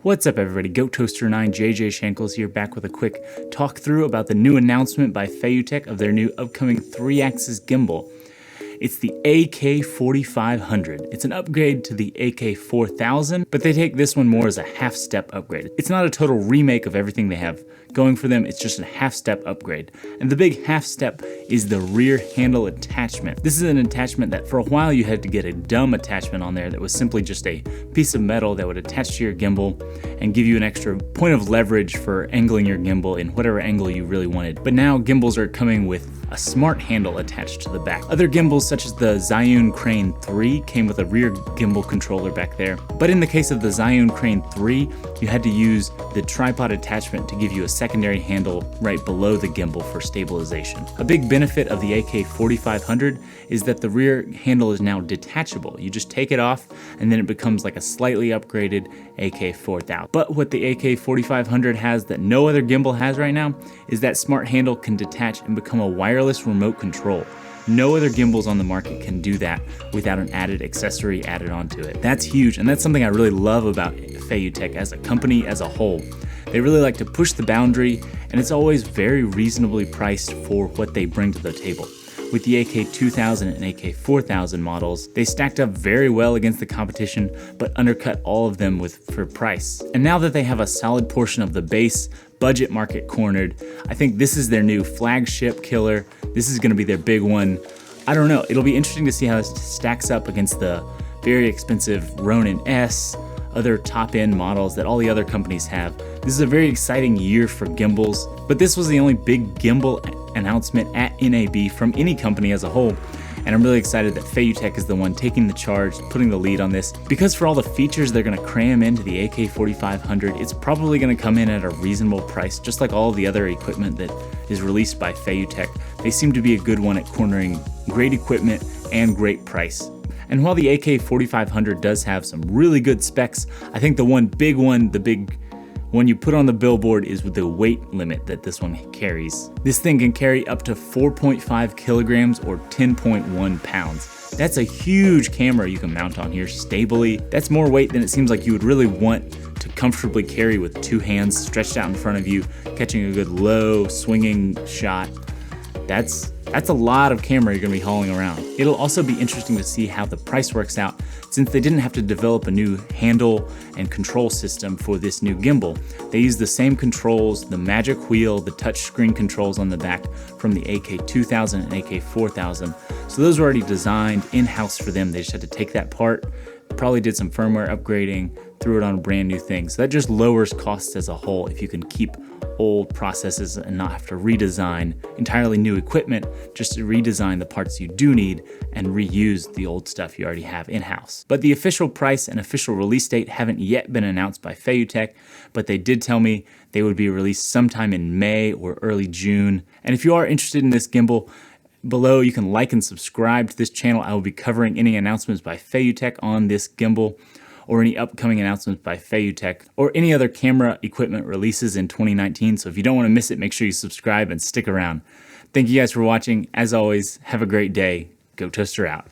What's up everybody, Goat Toaster 9 JJ Shankles here, back with a quick talk through about the new announcement by FeiyuTech of their new upcoming 3-axis gimbal. It's the AK4500. It's an upgrade to the AK4000, but they take this one more as a half-step upgrade. It's not a total remake of everything they have going for them, it's just a half-step upgrade. And the big half-step is the rear handle attachment. This is an attachment that for a while you had to get a dumb attachment on there that was simply just a piece of metal that would attach to your gimbal and give you an extra point of leverage for angling your gimbal in whatever angle you really wanted. But now gimbals are coming with a smart handle attached to the back. Other gimbals such as the Zhiyun Crane 3 came with a rear gimbal controller back there. But in the case of the Zhiyun Crane 3, you had to use the tripod attachment to give you a secondary handle right below the gimbal for stabilization. A big benefit of the AK4500 is that the rear handle is now detachable. You just take it off and then it becomes like a slightly upgraded AK4000. But what the AK4500 has that no other gimbal has right now is that smart handle can detach and become a wireless remote control. No other gimbals on the market can do that without an added accessory added onto it. That's huge, and that's something I really love about FeiyuTech as a company as a whole. They really like to push the boundary, and it's always very reasonably priced for what they bring to the table. With the AK2000 and AK4000 models, they stacked up very well against the competition, but undercut all of them for price. And now that they have a solid portion of the base budget market cornered, I think this is their new flagship killer. This is gonna be their big one. I don't know, it'll be interesting to see how this stacks up against the very expensive Ronin S, other top-end models that all the other companies have. This is a very exciting year for gimbals, but this was the only big gimbal announcement at NAB from any company as a whole. And I'm really excited that FeiyuTech is the one taking the charge, putting the lead on this, because for all the features they're gonna cram into the AK4500, it's probably gonna come in at a reasonable price, just like all the other equipment that is released by FeiyuTech. They seem to be a good one at cornering great equipment and great price. And while the AK4500 does have some really good specs, I think the big one you put on the billboard is with the weight limit that this one carries. This thing can carry up to 4.5 kilograms or 10.1 pounds. That's a huge camera you can mount on here stably. That's more weight than it seems like you would really want to comfortably carry with two hands stretched out in front of you, catching a good low swinging shot. That's a lot of camera you're gonna be hauling around. It'll also be interesting to see how the price works out, since they didn't have to develop a new handle and control system for this new gimbal. They used the same controls, the magic wheel, the touchscreen controls on the back from the AK2000 and AK4000. So those were already designed in-house for them. They just had to take that part, probably did some firmware upgrading, threw it on a brand new thing. So that just lowers costs as a whole if you can keep old processes and not have to redesign entirely new equipment, just to redesign the parts you do need and reuse the old stuff you already have in-house. But the official price and official release date haven't yet been announced by FeiyuTech, but they did tell me they would be released sometime in May or early June. And if you are interested in this gimbal, below you can like and subscribe to this channel. I will be covering any announcements by FeiyuTech on this gimbal, or any upcoming announcements by FeiyuTech, or any other camera equipment releases in 2019. So if you don't want to miss it, make sure you subscribe and stick around. Thank you guys for watching. As always, have a great day. Go Toaster out.